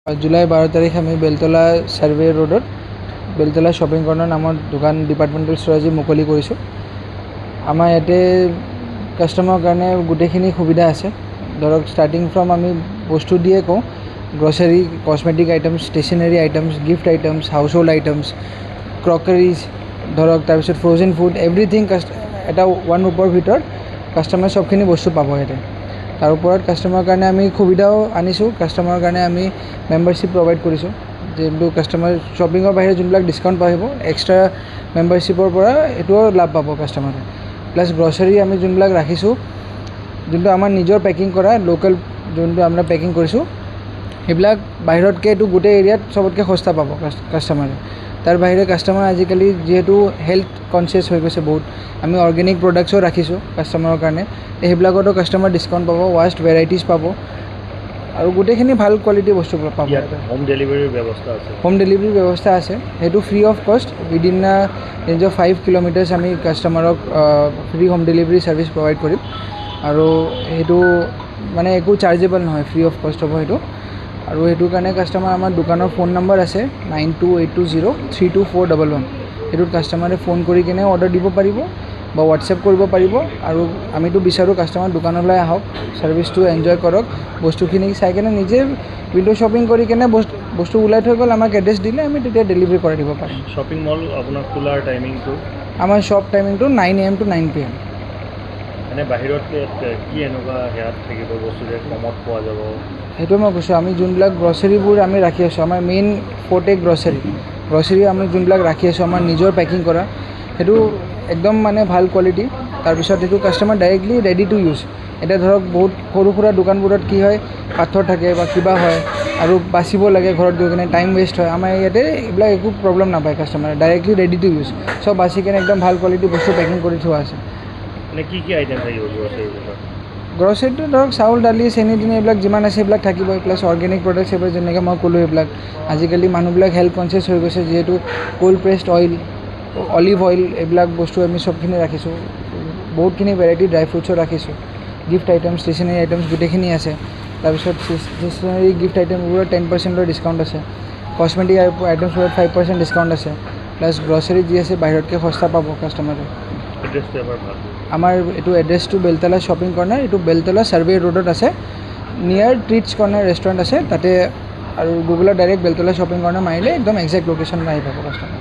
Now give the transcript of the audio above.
July 12 তাৰিখ আমি Beltola survey ৰোডত বেলতলা শ্বপিং কৰ্ণাৰ নামৰ দোকান ডিপাৰ্টমেণ্টেল ষ্ট'ৰ আজি মুকলি কৰিছোঁ। আমাৰ ইয়াতে কাষ্টমাৰৰ কাৰণে গোটেইখিনি সুবিধা আছে। ধৰক ষ্টাৰ্টিং ফ্ৰম আমি বস্তু দিয়ে কওঁ, grocery, cosmetic items, stationery items, gift items, household items, crockeries, ধৰক তাৰপিছত ফ্ৰ'জেন ফুড, এভৰিথিং এটা ওৱান ৰুপৰ ভিতৰত কাষ্টমাৰে চবখিনি বস্তু পাব ইয়াতে। তাৰ ওপৰত কাষ্টমাৰৰ কাৰণে আমি সুবিধাও আনিছোঁ। কাষ্টমাৰৰ কাৰণে আমি মেম্বাৰশ্বিপ প্ৰভাইড কৰিছোঁ, যোনটো কাষ্টমাৰ শ্বপিঙৰ বাহিৰে যোনবিলাক ডিছকাউণ্ট পাব, এক্সট্ৰা মেম্বাৰশ্বিপৰ পৰা এইটোও লাভ পাব কাষ্টমাৰে। প্লাছ গ্ৰচাৰী আমি যোনবিলাক ৰাখিছোঁ, যোনটো আমাৰ নিজৰ পেকিং কৰা লোকেল, যোনটো আমৰা পেকিং কৰিছোঁ, সেইবিলাক বাহিৰতকৈ এইটো গোটেই এৰিয়াত চবতকৈ সস্তা পাব কাষ্টমাৰে। তাৰ বাহিৰে কাষ্টমাৰ আজিকালি যিহেতু হেল্থ কনচিয়াছ হৈ গৈছে বহুত, আমি অৰ্গেনিক প্ৰডাক্টছো ৰাখিছোঁ কাষ্টমাৰৰ কাৰণে। সেইবিলাকতো কাষ্টমাৰ ডিছকাউণ্ট পাব, ৱাষ্ট ভেৰাইটিজ পাব আৰু গোটেইখিনি ভাল কোৱালিটিৰ বস্তু পাব। হোম ডেলিভাৰীৰ ব্যৱস্থা আছে। হোম ডেলিভাৰীৰ ব্যৱস্থা আছে, সেইটো ফ্ৰী অফ কষ্ট। উইদিন ৰেঞ্জ অফ 5 কিলোমিটাৰ্ছ আমি কাষ্টমাৰক free home delivery service provide কৰিম। আৰু সেইটো মানে একো চাৰ্জেবল নহয়, ফ্ৰী অফ কষ্ট হ'ব সেইটো। আৰু সেইটো কাৰণে কাষ্টমাৰ আমাৰ দোকানৰ ফোন নম্বৰ আছে 9282032411। সেইটোত কাষ্টমাৰে ফোন কৰি কিনে অৰ্ডাৰ দিব পাৰিব বা হোৱাটছএপ কৰিব পাৰিব। আৰু আমিতো বিচাৰোঁ কাষ্টমাৰ দোকানলৈ আহক, ছাৰ্ভিচটো এনজয় কৰক, বস্তুখিনি চাই কিনে নিজে উইণ্ড' শ্বপিং কৰি কিনে বস্তু ওলাই থৈ গ'ল, আমাক এড্ৰেছ দিলে আমি তেতিয়া ডেলিভাৰী কৰাই দিব পাৰিম। শ্বপিং মল আপোনাৰ খোলাৰ টাইমিংটো? আমাৰ শ্বপ টাইমিংটো 9 AM to 9 PM। এনে বাহিৰত কি এনেকুৱা হেয়াত থাকিব বস্তু যে কমত পোৱা যাব? সেইটোৱে মই কৈছোঁ, আমি যোনবিলাক গ্ৰচাৰীবোৰ আমি ৰাখি আছোঁ, আমাৰ মেইন ফ'ৰ্টে গ্ৰচাৰী আমি যোনবিলাক ৰাখি আছোঁ আমাৰ নিজৰ পেকিং কৰা, সেইটো একদম মানে ভাল কোৱালিটি। তাৰপিছত সেইটো customer directly ready to use. এতিয়া ধৰক বহুত সৰু সুৰা দোকানবোৰত কি হয়, পাথৰ থাকে বা কিবা হয় আৰু বাচিব লাগে ঘৰত গৈ কিনে, টাইম ৱেষ্ট হয়। আমাৰ ইয়াতে এইবিলাক একো প্ৰব্লেম নাপায় কাষ্টমাৰে, ডাইৰেক্টলি ৰেডি টু ইউজ, চব বাচি কিনে একদম ভাল কোৱালিটি বস্তু পেকিং কৰি থোৱা আছে। মানে কি আইটেম থাকিব গ্ৰচাৰীবোৰত? গ্ৰচাৰীটো ধৰক চাউল, দালি, চেনি তেনি এইবিলাক যিমান আছে সেইবিলাক থাকিবই। প্লাছ অৰ্গেনিক প্ৰডাক্টছ এইবোৰ যেনেকৈ মই ক'লোঁ, এইবিলাক আজিকালি মানুহবিলাক হেল্থ কনচিয়াছ হৈ গৈছে, যিহেতু cold pressed oil, olive oil, এইবিলাক বস্তু আমি চবখিনি ৰাখিছোঁ। বহুতখিনি ভেৰাইটি ড্ৰাই ফ্ৰুটছো ৰাখিছোঁ। গিফ্ট আইটেমছ, ষ্টেচনাৰী আইটেমছ গোটেইখিনি আছে। তাৰপিছত ষ্টেচনাৰী গিফ্ট আইটেমবোৰত 10% ডিছকাউণ্ট আছে। কছমেটিক আইটেমছবোৰত 5% ডিছকাউণ্ট আছে। প্লাছ গ্ৰচাৰী যি আছে বাহিৰতকৈ সস্তা পাব কাষ্টমাৰে। এড্ৰেছটো এবাৰ ভাল। আমাৰ এইটো এড্ৰেছটো বেলতলা শ্বপিং কৰ্ণাৰ, এইটো বেলতলা ছাৰ্ভে ৰোডত আছে, নিয়াৰ ট্ৰিটছ কৰ্ণাৰ ৰেষ্টুৰেণ্ট আছে তাতে। আৰু গুগলত ডাইৰেক্ট বেলতলা শ্বপিং কৰ্ণাৰ মাৰিলে একদম একজেক্ট লোকেশ্যন আহি পাব কাষ্টমাৰ।